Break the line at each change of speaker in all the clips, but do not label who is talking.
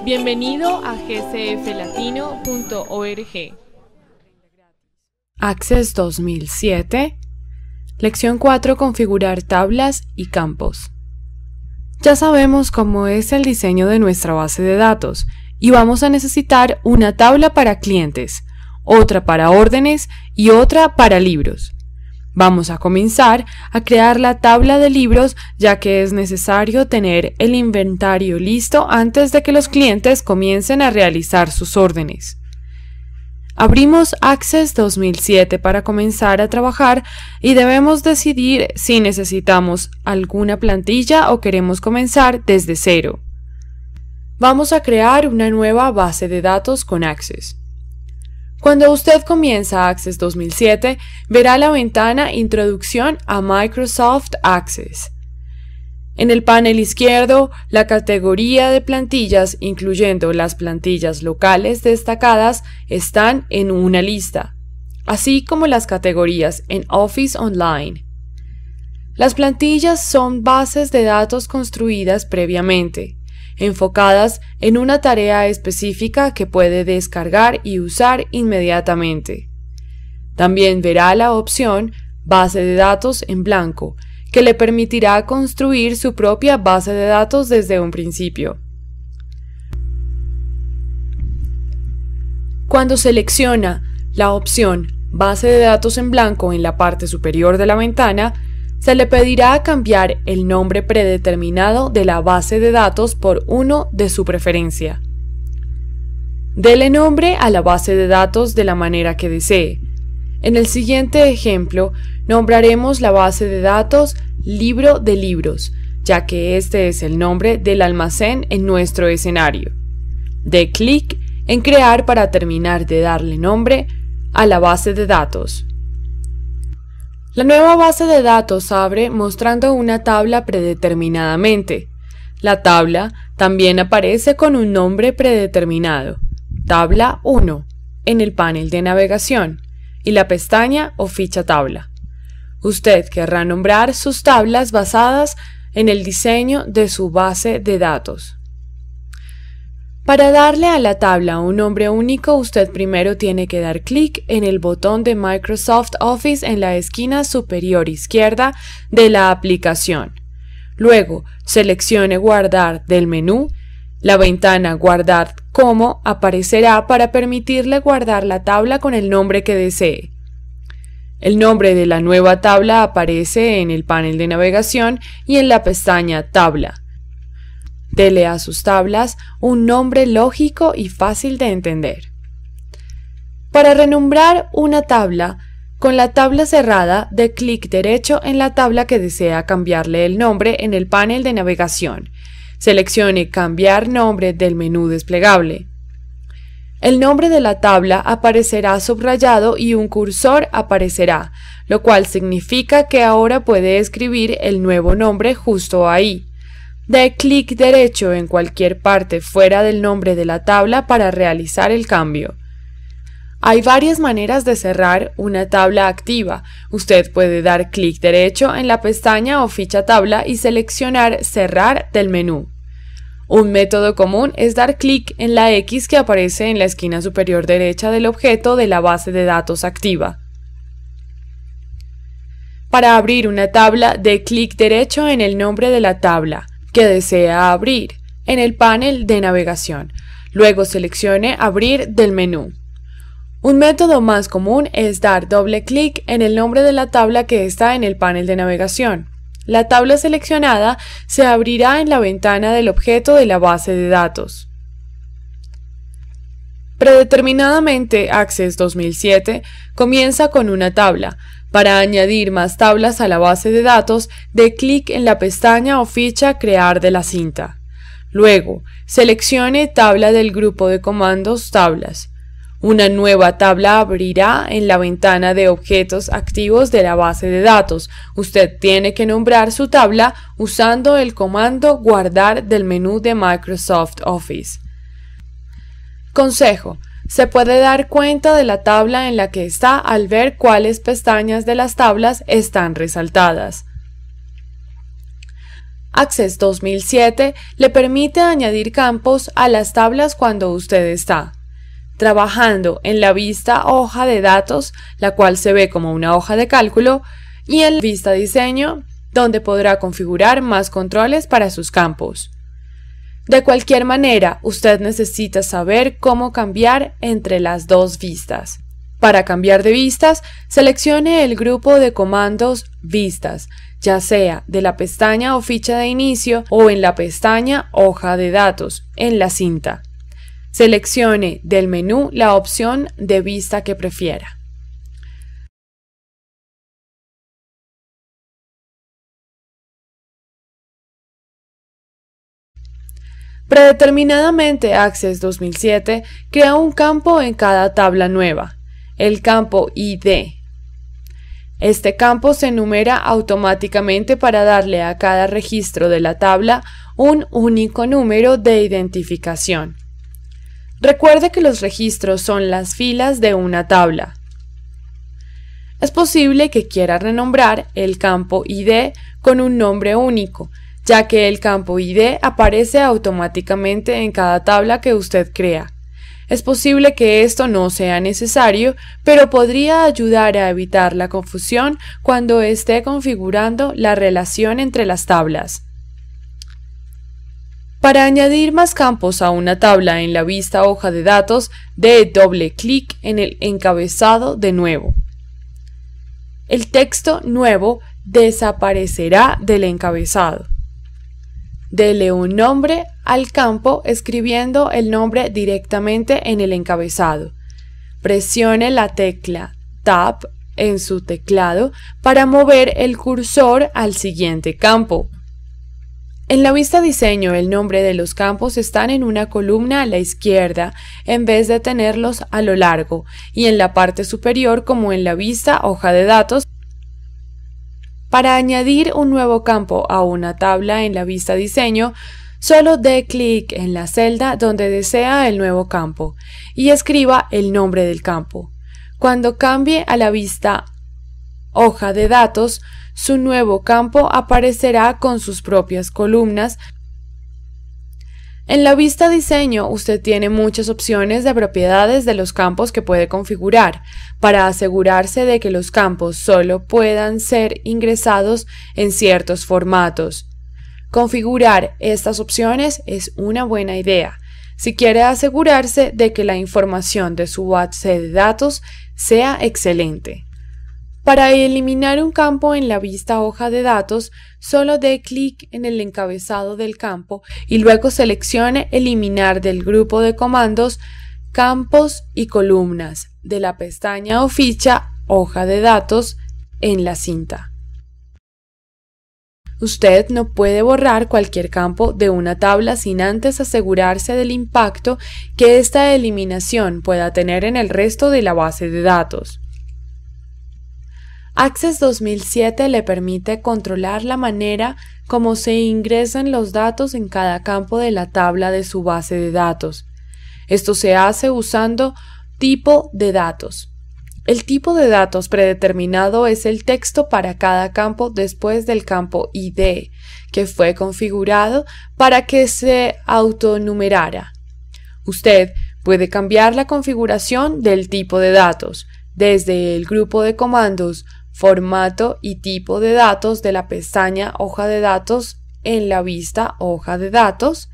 Bienvenido a gcflatino.org.
Access 2007, Lección 4. Configurar tablas y campos. Ya sabemos cómo es el diseño de nuestra base de datos y vamos a necesitar una tabla para clientes, otra para órdenes y otra para libros. Vamos a comenzar a crear la tabla de libros, ya que es necesario tener el inventario listo antes de que los clientes comiencen a realizar sus órdenes. Abrimos Access 2007 para comenzar a trabajar y debemos decidir si necesitamos alguna plantilla o queremos comenzar desde cero. Vamos a crear una nueva base de datos con Access. Cuando usted comienza Access 2007, verá la ventana Introducción a Microsoft Access. En el panel izquierdo, la categoría de plantillas, incluyendo las plantillas locales destacadas, están en una lista, así como las categorías en Office Online. Las plantillas son bases de datos construidas previamente, enfocadas en una tarea específica que puede descargar y usar inmediatamente. También verá la opción Base de datos en blanco, que le permitirá construir su propia base de datos desde un principio. Cuando selecciona la opción Base de datos en blanco en la parte superior de la ventana, se le pedirá cambiar el nombre predeterminado de la base de datos por uno de su preferencia. Dele nombre a la base de datos de la manera que desee. En el siguiente ejemplo, nombraremos la base de datos Libro de Libros, ya que este es el nombre del almacén en nuestro escenario. Dé clic en Crear para terminar de darle nombre a la base de datos. La nueva base de datos abre mostrando una tabla predeterminadamente. La tabla también aparece con un nombre predeterminado, Tabla 1, en el panel de navegación, y la pestaña o ficha tabla. Usted querrá nombrar sus tablas basadas en el diseño de su base de datos. Para darle a la tabla un nombre único, usted primero tiene que dar clic en el botón de Microsoft Office en la esquina superior izquierda de la aplicación. Luego, seleccione Guardar del menú. La ventana Guardar como aparecerá para permitirle guardar la tabla con el nombre que desee. El nombre de la nueva tabla aparece en el panel de navegación y en la pestaña Tabla. Dele a sus tablas un nombre lógico y fácil de entender. Para renombrar una tabla, con la tabla cerrada, dé clic derecho en la tabla que desea cambiarle el nombre en el panel de navegación. Seleccione Cambiar nombre del menú desplegable. El nombre de la tabla aparecerá subrayado y un cursor aparecerá, lo cual significa que ahora puede escribir el nuevo nombre justo ahí. Dé clic derecho en cualquier parte fuera del nombre de la tabla para realizar el cambio. Hay varias maneras de cerrar una tabla activa. Usted puede dar clic derecho en la pestaña o ficha tabla y seleccionar Cerrar del menú. Un método común es dar clic en la X que aparece en la esquina superior derecha del objeto de la base de datos activa. Para abrir una tabla, dé clic derecho en el nombre de la tabla que desea abrir en el panel de navegación. Luego seleccione Abrir del menú. Un método más común es dar doble clic en el nombre de la tabla que está en el panel de navegación. La tabla seleccionada se abrirá en la ventana del objeto de la base de datos. Predeterminadamente, Access 2007 comienza con una tabla. Para añadir más tablas a la base de datos, dé clic en la pestaña o ficha Crear de la cinta. Luego, seleccione Tabla del grupo de comandos Tablas. Una nueva tabla abrirá en la ventana de objetos activos de la base de datos. Usted tiene que nombrar su tabla usando el comando Guardar del menú de Microsoft Office. Consejo: se puede dar cuenta de la tabla en la que está al ver cuáles pestañas de las tablas están resaltadas. Access 2007 le permite añadir campos a las tablas cuando usted está trabajando en la vista hoja de datos, la cual se ve como una hoja de cálculo, y en la vista diseño, donde podrá configurar más controles para sus campos. De cualquier manera, usted necesita saber cómo cambiar entre las dos vistas. Para cambiar de vistas, seleccione el grupo de comandos Vistas, ya sea de la pestaña o ficha de inicio o en la pestaña Hoja de datos, en la cinta. Seleccione del menú la opción de vista que prefiera. Predeterminadamente Access 2007 crea un campo en cada tabla nueva, el campo ID. Este campo se enumera automáticamente para darle a cada registro de la tabla un único número de identificación. Recuerde que los registros son las filas de una tabla. Es posible que quiera renombrar el campo ID con un nombre único, ya que el campo ID aparece automáticamente en cada tabla que usted crea. Es posible que esto no sea necesario, pero podría ayudar a evitar la confusión cuando esté configurando la relación entre las tablas. Para añadir más campos a una tabla en la vista hoja de datos, dé doble clic en el encabezado de nuevo. El texto nuevo desaparecerá del encabezado. Dele un nombre al campo escribiendo el nombre directamente en el encabezado. Presione la tecla Tab en su teclado para mover el cursor al siguiente campo. En la vista diseño, el nombre de los campos están en una columna a la izquierda en vez de tenerlos a lo largo y en la parte superior como en la vista hoja de datos. Para añadir un nuevo campo a una tabla en la vista diseño, solo dé clic en la celda donde desea el nuevo campo y escriba el nombre del campo. Cuando cambie a la vista hoja de datos, su nuevo campo aparecerá con sus propias columnas. En la vista diseño, usted tiene muchas opciones de propiedades de los campos que puede configurar para asegurarse de que los campos solo puedan ser ingresados en ciertos formatos. Configurar estas opciones es una buena idea si quiere asegurarse de que la información de su base de datos sea excelente. Para eliminar un campo en la vista hoja de datos, solo dé clic en el encabezado del campo y luego seleccione Eliminar del grupo de comandos Campos y columnas de la pestaña o ficha Hoja de datos en la cinta. Usted no puede borrar cualquier campo de una tabla sin antes asegurarse del impacto que esta eliminación pueda tener en el resto de la base de datos. Access 2007 le permite controlar la manera como se ingresan los datos en cada campo de la tabla de su base de datos. Esto se hace usando tipo de datos. El tipo de datos predeterminado es el texto para cada campo después del campo ID, que fue configurado para que se autonumerara. Usted puede cambiar la configuración del tipo de datos desde el grupo de comandos Formato y tipo de datos de la pestaña Hoja de datos en la vista Hoja de datos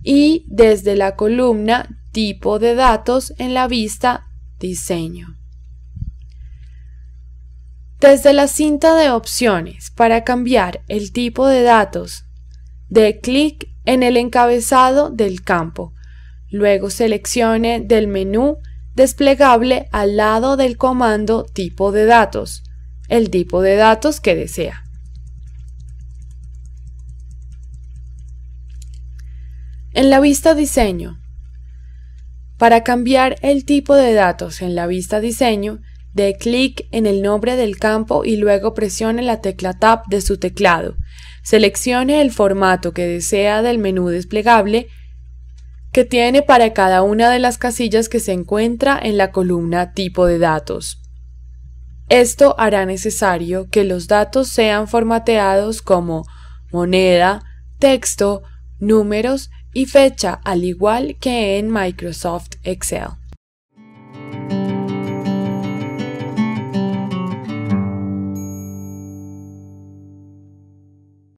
y desde la columna Tipo de datos en la vista Diseño. Desde la cinta de opciones para cambiar el tipo de datos, dé clic en el encabezado del campo. Luego seleccione del menú desplegable al lado del comando Tipo de datos el tipo de datos que desea. En la vista Diseño, para cambiar el tipo de datos en la vista Diseño, dé clic en el nombre del campo y luego presione la tecla Tab de su teclado. Seleccione el formato que desea del menú desplegable que tiene para cada una de las casillas que se encuentra en la columna Tipo de datos. Esto hará necesario que los datos sean formateados como moneda, texto, números y fecha, al igual que en Microsoft Excel.